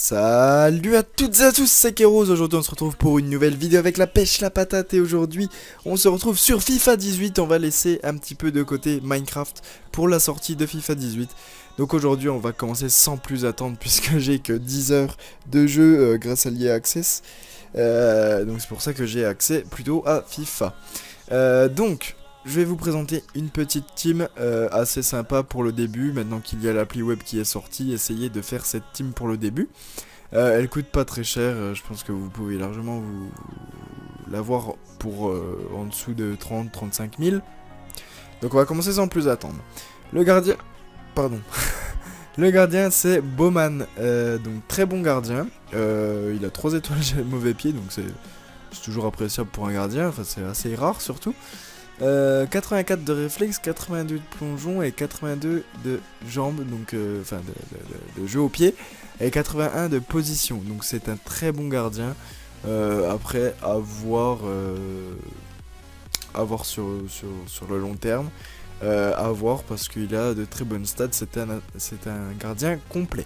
Salut à toutes et à tous, c'est Kéros. Aujourd'hui on se retrouve pour une nouvelle vidéo avec la pêche, la patate. Et aujourd'hui on se retrouve sur FIFA 18. On va laisser un petit peu de côté Minecraft pour la sortie de FIFA 18. Donc aujourd'hui on va commencer sans plus attendre, puisque j'ai que 10 heures de jeu grâce à l'IA Access. Donc c'est pour ça que j'ai accès plutôt à FIFA. Donc je vais vous présenter une petite team assez sympa pour le début. Maintenant qu'il y a l'appli web qui est sortie, essayez de faire cette team pour le début. Elle coûte pas très cher, je pense que vous pouvez largement vous l'avoir pour en dessous de 30-35 000. Donc on va commencer sans plus attendre. Le gardien... Pardon. Le gardien c'est Bowman, donc très bon gardien. Il a 3 étoiles, j'ai mauvais pied, donc c'est toujours appréciable pour un gardien, enfin c'est assez rare surtout. 84 de réflexe, 82 de plongeon et 82 de jambes, donc enfin de jeu au pied, et 81 de position. Donc c'est un très bon gardien. Après à voir sur le long terme, à voir parce qu'il a de très bonnes stats. C'est un gardien complet.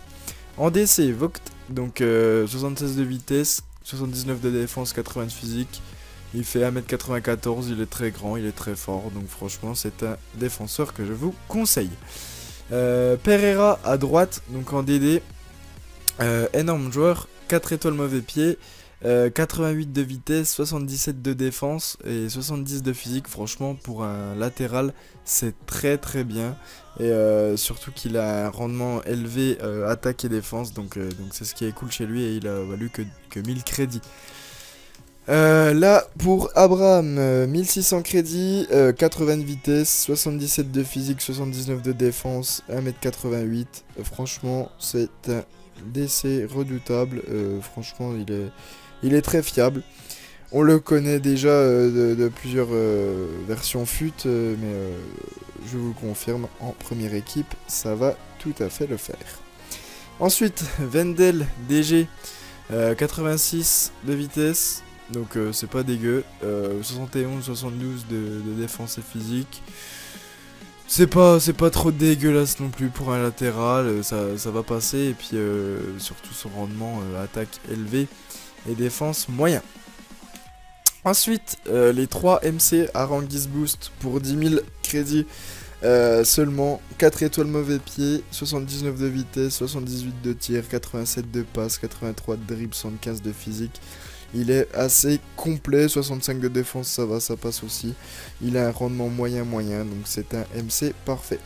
En DC, Vogt, donc 76 de vitesse, 79 de défense, 80 de physique. Il fait 1m94, il est très grand, il est très fort, donc franchement c'est un défenseur que je vous conseille. Pereira à droite, donc en DD, énorme joueur, 4 étoiles mauvais pied, 88 de vitesse, 77 de défense et 70 de physique. Franchement pour un latéral c'est très très bien, et surtout qu'il a un rendement élevé attaque et défense, donc c'est ce qui est cool chez lui, et il a valu que 1000 crédits. Là pour Abraham, 1600 crédits, 80 de vitesse, 77 de physique, 79 de défense, 1m88. Franchement c'est un DC redoutable, franchement il est très fiable. On le connaît déjà de plusieurs versions FUT, mais je vous le confirme, en première équipe ça va tout à fait le faire. Ensuite Wendel DG, 86 de vitesse. Donc c'est pas dégueu, 71-72 de défense et physique. C'est pas trop dégueulasse non plus pour un latéral, ça va passer. Et puis surtout son rendement attaque élevé et défense moyen. Ensuite les 3 MC Arangis Boost pour 10 000 crédits seulement. 4 étoiles mauvais pied, 79 de vitesse, 78 de tir, 87 de passe, 83 de dribble, 75 de physique. Il est assez complet, 65 de défense, ça va, ça passe aussi. Il a un rendement moyen, donc c'est un MC parfait.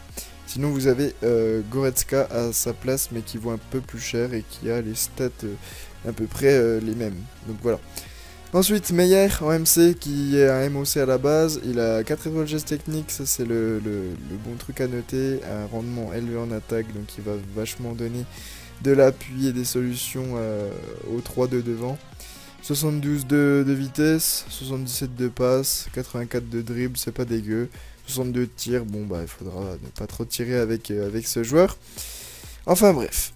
Sinon vous avez Goretzka à sa place, mais qui vaut un peu plus cher et qui a les stats à peu près les mêmes. Donc voilà. Ensuite Meyer en MC, qui est un MOC à la base. Il a 4 étoiles geste technique, ça c'est le bon truc à noter. Un rendement élevé en attaque, donc il va vachement donner de l'appui et des solutions aux 3 de devant. 72 de vitesse, 77 de passe, 84 de dribble, c'est pas dégueu. 62 de tir, bon bah il faudra ne pas trop tirer avec ce joueur. Enfin bref.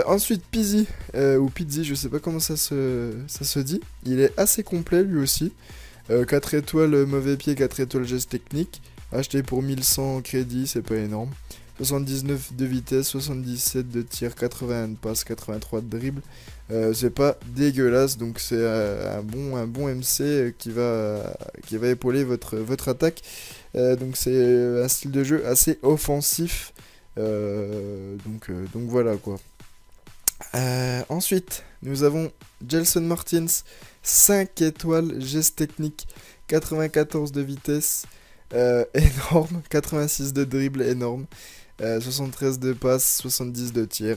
Ensuite Pizzi, ou Pizzi, je sais pas comment ça se dit. Il est assez complet lui aussi. 4 étoiles mauvais pied, 4 étoiles geste technique. Acheté pour 1100 crédits, c'est pas énorme. 79 de vitesse, 77 de tir, 81 de passe, 83 de dribble. C'est pas dégueulasse, donc c'est un bon MC qui va épauler votre attaque. Donc c'est un style de jeu assez offensif. Donc voilà quoi. Ensuite, nous avons Gelson Martins, 5 étoiles, geste technique, 94 de vitesse, énorme, 86 de dribble, énorme. 73 de passe, 70 de tir,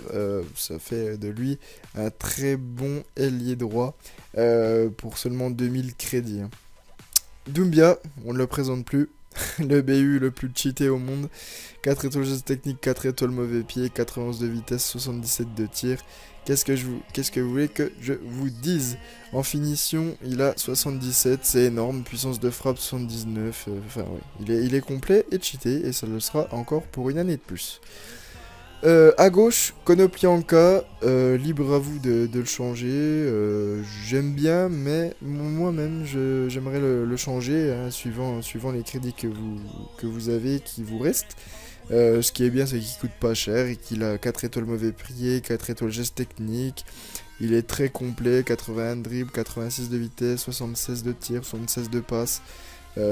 ça fait de lui un très bon ailier droit pour seulement 2000 crédits. Doumbia, on ne le présente plus, le BU le plus cheaté au monde, 4 étoiles geste technique, 4 étoiles mauvais pied, 91 de vitesse, 77 de tir. Qu'est-ce que vous voulez que je vous dise? En finition, il a 77, c'est énorme. Puissance de frappe 79. Enfin, ouais, il est complet et cheaté, et ça le sera encore pour une année de plus. À gauche, Konoplyanka, libre à vous de le changer. J'aime bien, mais moi-même, j'aimerais le changer, hein, suivant les crédits que vous avez, qui vous restent. Ce qui est bien, c'est qu'il coûte pas cher et qu'il a 4 étoiles mauvais pied, 4 étoiles geste technique, Il est très complet, 81 de dribble, 86 de vitesse, 76 de tir, 76 de passe.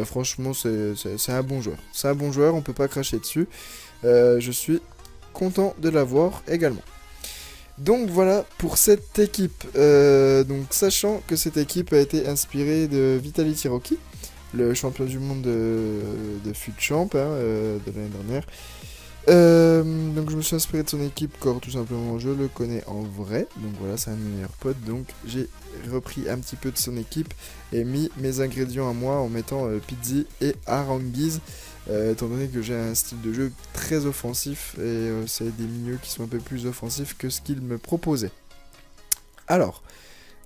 Franchement, c'est un bon joueur. C'est un bon joueur, on peut pas cracher dessus. Je suis content de l'avoir également. Donc voilà pour cette équipe. Donc sachant que cette équipe a été inspirée de Vitaly Tsiroki, le champion du monde de FUT Champ de l'année dernière. Donc je me suis inspiré de son équipe car tout simplement je le connais en vrai. Donc voilà, c'est un de mes meilleurs potes. Donc j'ai repris un petit peu de son équipe et mis mes ingrédients à moi en mettant Pizzi et Aranguiz. Étant donné que j'ai un style de jeu très offensif et c'est des milieux qui sont un peu plus offensifs que ce qu'il me proposait. Alors,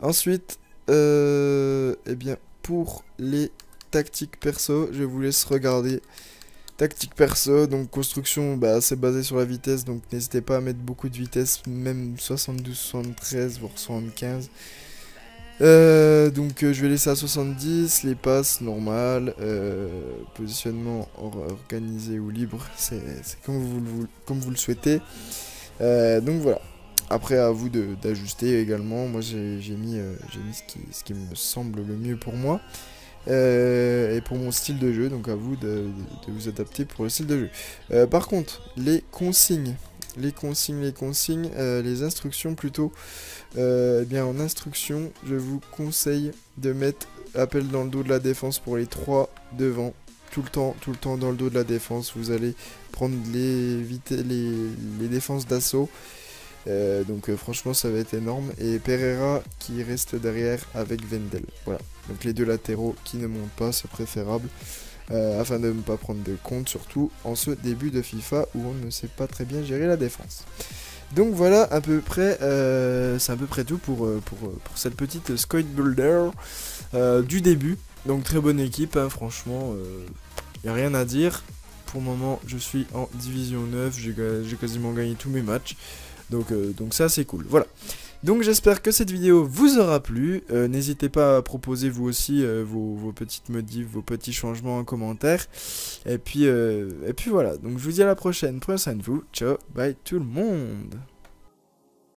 ensuite, eh bien, pour les tactiques perso, je vous laisse regarder. Tactique perso, donc construction, bah, c'est basé sur la vitesse, donc n'hésitez pas à mettre beaucoup de vitesse, même 72, 73, voire 75. Donc je vais laisser à 70, les passes normales, positionnement organisé ou libre, c'est comme vous le souhaitez. Donc voilà, après à vous d'ajuster également, moi j'ai mis ce qui me semble le mieux pour moi. Et pour mon style de jeu, donc à vous de vous adapter pour le style de jeu. Par contre, les instructions plutôt, eh bien en instruction, je vous conseille de mettre appel dans le dos de la défense pour les 3 devant, tout le temps dans le dos de la défense, vous allez prendre les défenses d'assaut. Donc franchement ça va être énorme. Et Pereira qui reste derrière avec Wendel. Voilà, donc les deux latéraux qui ne montent pas, c'est préférable, afin de ne pas prendre de compte, surtout en ce début de FIFA où on ne sait pas très bien gérer la défense. Donc voilà à peu près, c'est à peu près tout pour cette petite Squad Builder du début. Donc très bonne équipe, hein, franchement, y a rien à dire. Pour le moment je suis en division 9, j'ai quasiment gagné tous mes matchs. Donc ça c'est cool, voilà. Donc j'espère que cette vidéo vous aura plu. N'hésitez pas à proposer vous aussi vos petites modifs, vos petits changements en commentaire. Et puis voilà, donc je vous dis à la prochaine, prenez soin de vous, ciao, bye tout le monde.